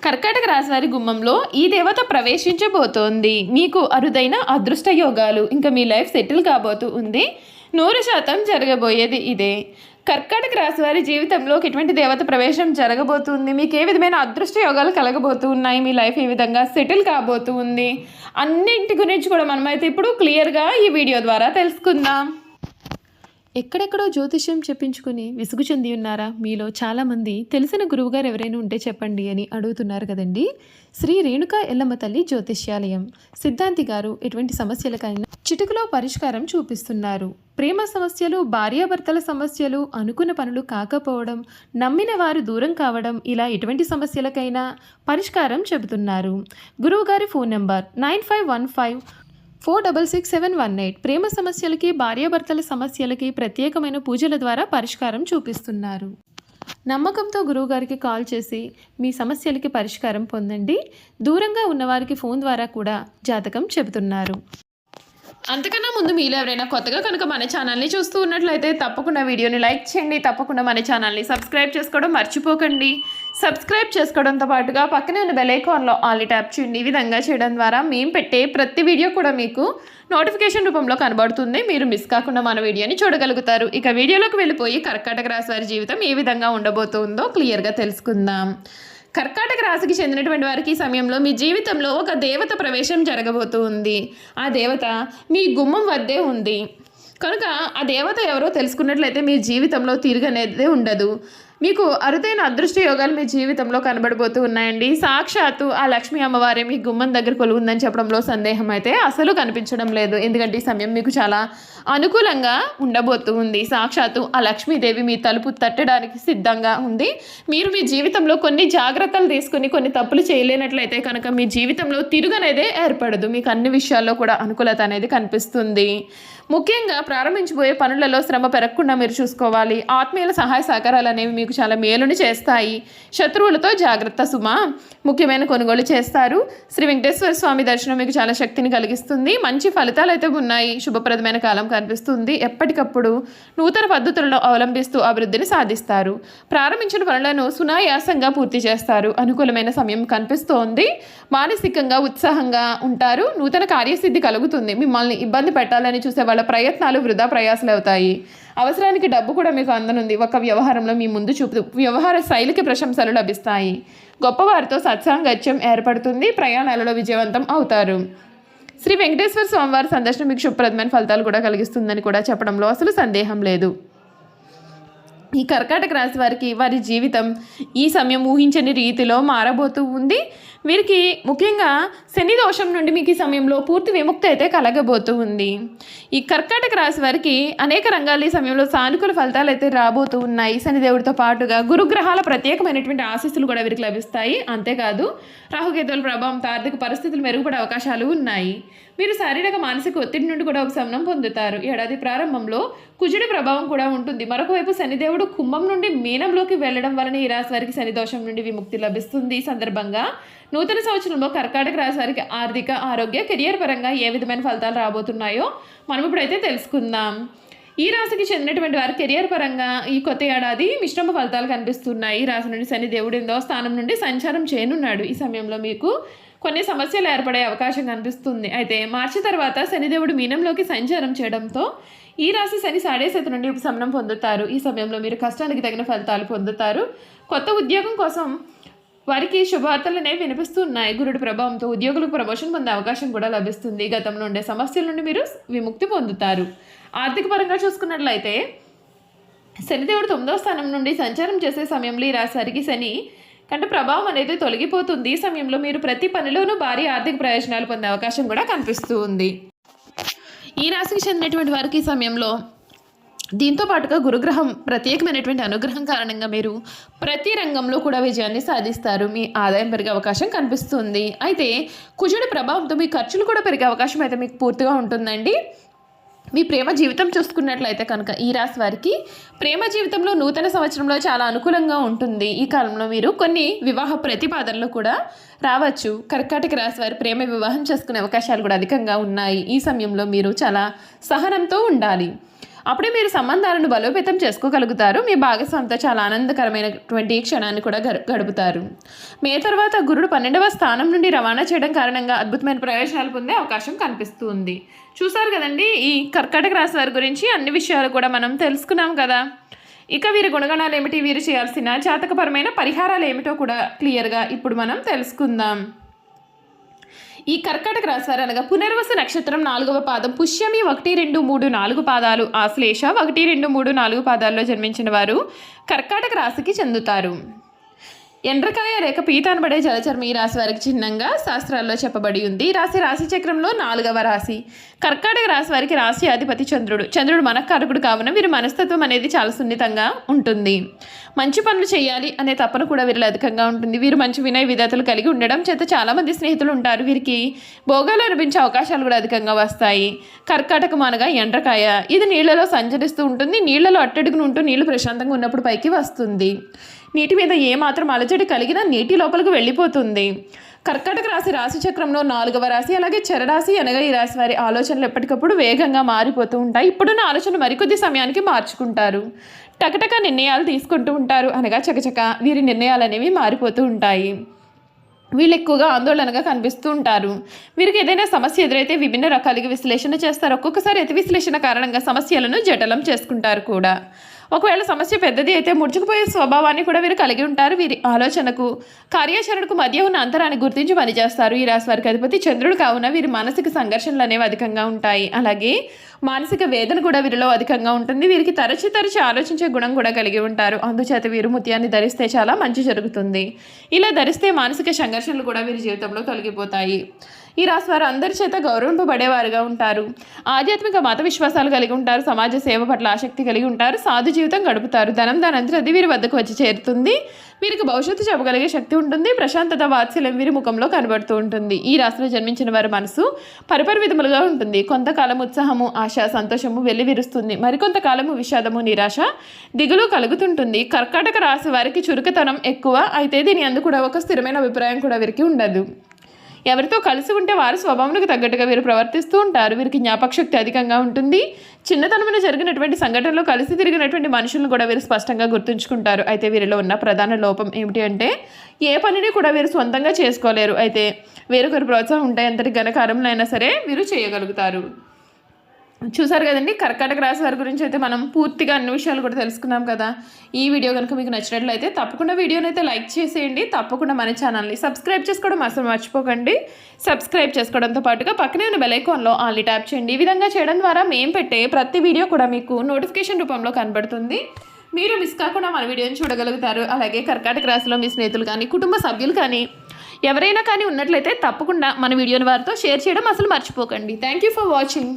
కర్కాటక రాశి వారి గుమ్మంలో ఈ దేవత ప్రవేశించబోతోంది. మీకు అరుదైన అదృష్ట యోగాలు, ఇంకా మీ లైఫ్ సెటిల్ కాబోతూ ఉంది. 100% జరగబోయేది ఇదే. కర్కాటక రాశి వారి జీవితంలో ఎటువంటి దేవత ప్రవేశం జరగబోతుంది, మీకు ఏ విధమైన అదృష్ట యోగాలు కలగబోతూ ఉన్నాయి, మీ లైఫ్ ఏ విధంగా సెటిల్ కాబోతూ ఉంది, అన్నింటి గురించి కూడా మనమైతే ఇప్పుడు క్లియర్గా ఈ వీడియో ద్వారా తెలుసుకుందాం. ఎక్కడెక్కడో జ్యోతిష్యం చెప్పించుకుని విసుగు చెంది ఉన్నారా? మీలో చాలామంది తెలిసిన గురువుగారు ఎవరైనా ఉంటే చెప్పండి అని అడుగుతున్నారు కదండి. శ్రీ రేణుకా ఎల్లమ్మ తల్లి జ్యోతిష్యాలయం సిద్ధాంతి గారు ఎటువంటి సమస్యలకైనా చిటికలో పరిష్కారం చూపిస్తున్నారు. ప్రేమ సమస్యలు, భార్యాభర్తల సమస్యలు, అనుకున్న పనులు కాకపోవడం, నమ్మిన వారు దూరం కావడం, ఇలా ఎటువంటి సమస్యలకైనా పరిష్కారం చెబుతున్నారు. గురువుగారి ఫోన్ నెంబర్ 9515466718. ప్రేమ సమస్యలకి, భార్యాభర్తల సమస్యలకి ప్రత్యేకమైన పూజల ద్వారా పరిష్కారం చూపిస్తున్నారు. నమ్మకంతో గురువుగారికి కాల్ చేసి మీ సమస్యలకి పరిష్కారం పొందండి. దూరంగా ఉన్నవారికి ఫోన్ ద్వారా కూడా జాతకం చెబుతున్నారు. అంతకన్నా ముందు మీలో ఎవరైనా కొత్తగా కనుక మన ఛానల్ని చూస్తూ ఉన్నట్లయితే తప్పకుండా వీడియోని లైక్ చేయండి. తప్పకుండా మన ఛానల్ని సబ్స్క్రైబ్ చేసుకోవడం మర్చిపోకండి. సబ్స్క్రైబ్ చేసుకోవడంతో పాటుగా పక్కనే ఉన్న బెల్ ఐకాన్లో ఆల్ ట్యాప్ చేయండి. ఈ విధంగా చేయడం ద్వారా మేము పెట్టే ప్రతి వీడియో కూడా మీకు నోటిఫికేషన్ రూపంలో కనబడుతుంది. మీరు మిస్ కాకుండా మన వీడియోని చూడగలుగుతారు. ఇక వీడియోలోకి వెళ్ళిపోయి కర్కాటక రాశి వారి జీవితం ఏ విధంగా ఉండబోతుందో క్లియర్గా తెలుసుకుందాం. కర్కాటక రాశికి చెందినటువంటి వారికి ఈ సమయంలో మీ జీవితంలో ఒక దేవత ప్రవేశం జరగబోతూ ఉంది. ఆ దేవత మీ గుమ్మం వద్దే ఉంది కనుక ఆ దేవత ఎవరో తెలుసుకున్నట్లయితే మీ జీవితంలో తిరగనేదే ఉండదు. మీకు అరుదైన అదృష్ట యోగాలు మీ జీవితంలో కనబడబోతూ ఉన్నాయండి. సాక్షాత్తు ఆ లక్ష్మీ అమ్మవారే మీ గుమ్మం దగ్గర కొలువుందని చెప్పడంలో సందేహం అయితే అసలు కనిపించడం లేదు. ఎందుకంటే ఈ సమయం మీకు చాలా అనుకూలంగా ఉండబోతూ ఉంది. సాక్షాత్తు ఆ లక్ష్మీదేవి మీ తలుపు తట్టడానికి సిద్ధంగా ఉంది. మీరు మీ జీవితంలో కొన్ని జాగ్రత్తలు తీసుకుని కొన్ని తప్పులు చేయలేనట్లయితే కనుక మీ జీవితంలో తిరుగనేదే ఏర్పడదు. మీకు అన్ని విషయాల్లో కూడా అనుకూలత అనేది కనిపిస్తుంది. ముఖ్యంగా ప్రారంభించబోయే పనులలో శ్రమ పెరగకుండా మీరు చూసుకోవాలి. ఆత్మీయుల సహాయ సహకారాలు అనేవి మీకు చాలా మేలుని చేస్తాయి. శత్రువులతో జాగ్రత్త సుమా. ముఖ్యమైన కొనుగోలు చేస్తారు. శ్రీ వెంకటేశ్వర స్వామి దర్శనం మీకు చాలా శక్తిని కలిగిస్తుంది. మంచి ఫలితాలు అయితే ఉన్నాయి. శుభప్రదమైన కాలం కనిపిస్తుంది. ఎప్పటికప్పుడు నూతన పద్ధతులను అవలంబిస్తూ అభివృద్ధిని సాధిస్తారు. ప్రారంభించిన పనులను సునాయాసంగా పూర్తి చేస్తారు. అనుకూలమైన సమయం కనిపిస్తోంది. మానసికంగా ఉత్సాహంగా ఉంటారు. నూతన కార్యసిద్ధి కలుగుతుంది. మిమ్మల్ని ఇబ్బంది పెట్టాలని చూసే వాళ్ళ ప్రయత్నాలు వృధా ప్రయాసాలు అవుతాయి. అవసరానికి డబ్బు కూడా మీకు అందనుంది. ఒక వ్యవహారంలో మీ ముందు చూపుతూ వ్యవహార శైలికి ప్రశంసలు లభిస్తాయి. గొప్పవారితో సత్సాంగత్యం ఏర్పడుతుంది. ప్రయాణాలలో విజయవంతం అవుతారు. శ్రీ వెంకటేశ్వర స్వామివారి సందర్శనం మీకు శుభప్రదమైన ఫలితాలు కూడా కలిగిస్తుందని కూడా చెప్పడంలో అసలు సందేహం లేదు. ఈ కర్కాటక రాశి వారికి వారి జీవితం ఈ సమయం ఊహించని రీతిలో మారబోతూ ఉంది. వీరికి ముఖ్యంగా శని దోషం నుండి మీకు ఈ సమయంలో పూర్తి విముక్తి అయితే కలగబోతూ ఉంది. ఈ కర్కాటక రాశి వారికి అనేక రంగాలు ఈ సమయంలో సానుకూల ఫలితాలు అయితే రాబోతూ ఉన్నాయి. శనిదేవుడితో పాటుగా గురుగ్రహాల ప్రత్యేకమైనటువంటి ఆశీస్సులు కూడా వీరికి లభిస్తాయి. అంతేకాదు రాహుకేతువుల ప్రభావంతో ఆర్థిక పరిస్థితులు మెరుగుపడే అవకాశాలు ఉన్నాయి. మీరు శారీరక మానసిక ఒత్తిడి నుండి కూడా ఉపశమనం పొందుతారు. ఏడాది ప్రారంభంలో కుజుడి ప్రభావం కూడా ఉంటుంది. మరొక వైపు శనిదేవుడు కుంభం నుండి మీనంలోకి వెళ్లడం వలన ఈ రాశి వారికి శని దోషం నుండి విముక్తి లభిస్తుంది. ఈ సందర్భంగా నూతన సంవత్సరంలో కర్కాటక రాశి వారికి ఆర్థిక, ఆరోగ్య, కెరియర్ పరంగా ఏ విధమైన ఫలితాలు రాబోతున్నాయో మనం ఇప్పుడైతే తెలుసుకుందాం. ఈ రాశికి చెందినటువంటి వారి కెరియర్ పరంగా ఈ కొత్త ఏడాది మిశ్రమ ఫలితాలు కనిపిస్తున్నాయి. ఈ రాశి నుండి శని దేవుడు 8వ స్థానం నుండి సంచారం చేయనున్నాడు. ఈ సమయంలో మీకు కొన్ని సమస్యలు ఏర్పడే అవకాశం కనిపిస్తుంది. అయితే మార్చి తర్వాత శనిదేవుడు మీనంలోకి సంచారం చేయడంతో ఈ రాశి శని సాడేశత నుండి ఉపశమనం పొందుతారు. ఈ సమయంలో మీరు కష్టానికి తగిన ఫలితాలు పొందుతారు. కొత్త ఉద్యోగం కోసం వారికి శుభవార్తలు అనేవి వినిపిస్తున్నాయి. గురుడి ప్రభావంతో ఉద్యోగులకు ప్రమోషన్ పొందే అవకాశం కూడా లభిస్తుంది. గతంలో ఉండే సమస్యల నుండి మీరు విముక్తి పొందుతారు. ఆర్థిక పరంగా చూసుకున్నట్లయితే శనిదేవుడు 9వ స్థానం నుండి సంచారం చేసే సమయంలో ఈ రాశి వారికి శని కంటే ప్రభావం అనేది తొలగిపోతుంది. ఈ సమయంలో మీరు ప్రతి పనిలోనూ భారీ ఆర్థిక ప్రయోజనాలు పొందే అవకాశం కూడా కనిపిస్తూ ఉంది. ఈ రాశికి చెందినటువంటి వారికి ఈ సమయంలో దీంతో పాటుగా గురుగ్రహం ప్రత్యేకమైనటువంటి అనుగ్రహం కారణంగా మీరు ప్రతి రంగంలో కూడా విజయాన్ని సాధిస్తారు. మీ ఆదాయం పెరిగే అవకాశం కనిపిస్తుంది. అయితే కుజుడి ప్రభావంతో మీ ఖర్చులు కూడా పెరిగే అవకాశం అయితే మీకు పూర్తిగా ఉంటుందండి. మీ ప్రేమ జీవితం చూసుకున్నట్లయితే కనుక ఈ రాశి వారికి ప్రేమ జీవితంలో నూతన సంవత్సరంలో చాలా అనుకూలంగా ఉంటుంది. ఈ కాలంలో మీరు కొన్ని వివాహ ప్రతిపాదనలు కూడా రావచ్చు. కర్కాటక రాశి వారి ప్రేమ వివాహం చేసుకునే అవకాశాలు కూడా అధికంగా ఉన్నాయి. ఈ సమయంలో మీరు చాలా సహనంతో ఉండాలి. అప్పుడే మీరు సంబంధాలను బలోపేతం చేసుకోగలుగుతారు. మీ భాగస్వామితో చాలా ఆనందకరమైనటువంటి క్షణాన్ని కూడా గడుపుతారు. మే తర్వాత గురుడు 12వ స్థానం నుండి రవాణా చేయడం కారణంగా అద్భుతమైన ప్రయోజనాలు పొందే అవకాశం కనిపిస్తుంది. చూసారు కదండి, ఈ కర్కాటక రాశి వారి గురించి అన్ని విషయాలు కూడా మనం తెలుసుకున్నాం కదా. ఇక వీరి గుణగణాలు ఏమిటి, వీరు చేయాల్సిన జాతకపరమైన పరిహారాలు ఏమిటో కూడా క్లియర్గా ఇప్పుడు మనం తెలుసుకుందాం. ఈ కర్కాటక రాశి వారు అనగా పునర్వసు నక్షత్రం 4వ పాదం, పుష్యమి 1, 2, 3, 4 పాదాలు, ఆశ్లేష 1, 2, 3, 4 పాదాల్లో జన్మించిన వారు కర్కాటక రాశికి చెందుతారు. ఎండ్రకాయ రేఖ పీత అనబడే జలచర్మ ఈ రాశి వారికి చిహ్నంగా శాస్త్రాల్లో చెప్పబడి ఉంది. రాశి చక్రంలో 4వ రాశి. కర్కాటక రాశి వారికి రాశి అధిపతి చంద్రుడు మనఃకారకుడు కావున వీరి మనస్తత్వం అనేది చాలా సున్నితంగా ఉంటుంది. మంచి పనులు చేయాలి అనే తపన కూడా వీరిలో అధికంగా ఉంటుంది. వీరు మంచి వినయ విధేతలు కలిగి ఉండడం చేత చాలామంది స్నేహితులు ఉంటారు. వీరికి భోగాలు అనిపించే అవకాశాలు కూడా అధికంగా వస్తాయి. కర్కాటకం అనగా ఎండ్రకాయ, ఇది నీళ్లలో సంచరిస్తూ ఉంటుంది. నీళ్లలో అట్టడుగును ఉంటూ నీళ్లు ప్రశాంతంగా ఉన్నప్పుడు పైకి వస్తుంది. నీటి మీద ఏమాత్రం అలజడి కలిగినా నీటి లోపలికి వెళ్ళిపోతుంది. కర్కాటక రాశి చక్రంలో 4వ రాశి. అలాగే చరరాశి అనగా ఈ రాశి వారి ఆలోచనలు ఎప్పటికప్పుడు వేగంగా మారిపోతూ ఉంటాయి. ఇప్పుడున్న ఆలోచనలు మరికొద్ది సమయానికి మార్చుకుంటారు. టకటక నిర్ణయాలు తీసుకుంటూ ఉంటారు. అనగా చకచక వీరి నిర్ణయాలు అనేవి మారిపోతూ ఉంటాయి. వీళ్ళు ఎక్కువగా ఆందోళనగా కనిపిస్తూ ఉంటారు. వీరికి ఏదైనా సమస్య ఎదురైతే విభిన్న రకాలుగా విశ్లేషణ చేస్తారు. ఒక్కొక్కసారి అతి విశ్లేషణ కారణంగా సమస్యలను జటిలం చేసుకుంటారు కూడా. ఒకవేళ సమస్య పెద్దది అయితే ముడుచుకుపోయే స్వభావాన్ని కూడా వీరు కలిగి ఉంటారు. వీరి ఆలోచనకు కార్యాచరణకు మధ్య ఉన్న అంతరాన్ని గుర్తించి పనిచేస్తారు. ఈ రాశి వారికి అధిపతి చంద్రుడు కావున వీరి మానసిక సంఘర్షణలు అనేవి అధికంగా ఉంటాయి. అలాగే మానసిక వేదన కూడా వీరిలో అధికంగా ఉంటుంది. వీరికి తరచి ఆలోచించే గుణం కూడా కలిగి ఉంటారు. అందుచేత వీరు ముత్యాన్ని ధరిస్తే చాలా మంచి జరుగుతుంది. ఇలా ధరిస్తే మానసిక సంఘర్షణలు కూడా వీరి జీవితంలో తొలగిపోతాయి. ఈ రాశి వారు అందరి చేత గౌరవింపబడేవారుగా ఉంటారు. ఆధ్యాత్మిక మత విశ్వాసాలు కలిగి ఉంటారు. సమాజ సేవ పట్ల ఆసక్తి కలిగి ఉంటారు. సాధు జీవితం గడుపుతారు. ధనం దానంతరం అది వీరి వద్దకు వచ్చి చేరుతుంది. వీరికి భవిష్యత్తు చెప్పగలిగే శక్తి ఉంటుంది. ప్రశాంతత, వాత్సల్యం వీరి ముఖంలో కనబడుతూ ఉంటుంది. ఈ రాశిలో జన్మించిన వారి మనసు పరిపరివిధములుగా ఉంటుంది. కొంతకాలం ఉత్సాహము, ఆశ, సంతోషము వెల్లివిరుస్తుంది. మరికొంతకాలము విషాదము, నిరాశ, దిగులు కలుగుతుంటుంది. కర్కాటక రాశి వారికి చురుకుతనం ఎక్కువ. అయితే దీని అందు కూడా ఒక స్థిరమైన అభిప్రాయం కూడా వీరికి ఉండదు. ఎవరితో కలిసి ఉంటే వారి స్వభావానికి తగ్గట్టుగా వీరు ప్రవర్తిస్తూ ఉంటారు. వీరికి జ్ఞాపకశక్తి అధికంగా ఉంటుంది. చిన్నతనమైన జరిగినటువంటి సంఘటనలో కలిసి తిరిగినటువంటి మనుషులను కూడా వీరు స్పష్టంగా గుర్తుంచుకుంటారు. అయితే వీరిలో ఉన్న ప్రధాన లోపం ఏమిటి అంటే ఏ పనిని కూడా వీరు సొంతంగా చేసుకోలేరు. అయితే వేరొకరి ప్రోత్సాహం ఉంటే ఎంతటి ఘనకార్యములైనా సరే వీరు చేయగలుగుతారు. చూసారు కదండి, కర్కాటక రాశి వారి గురించి అయితే మనం పూర్తిగా అన్ని విషయాలు కూడా తెలుసుకున్నాం కదా. ఈ వీడియో కనుక మీకు నచ్చినట్లయితే తప్పకుండా వీడియోని అయితే లైక్ చేసేయండి. తప్పకుండా మన ఛానల్ని సబ్స్క్రైబ్ చేసుకోవడం అసలు మర్చిపోకండి. సబ్స్క్రైబ్ చేసుకోవడంతో పాటుగా పక్కనే ఉన్న బెల్ ఐకాన్లో ఆల్ని ట్యాప్ చేయండి. ఈ విధంగా చేయడం ద్వారా మేము పెట్టే ప్రతి వీడియో కూడా మీకు నోటిఫికేషన్ రూపంలో కనబడుతుంది. మీరు మిస్ కాకుండా మన వీడియోని చూడగలుగుతారు. అలాగే కర్కాటక రాశిలో మీ స్నేహితులు కానీ కుటుంబ సభ్యులు కానీ ఎవరైనా కానీ ఉన్నట్లయితే తప్పకుండా మన వీడియోని వారితో షేర్ చేయడం అసలు మర్చిపోకండి. Thank you for watching.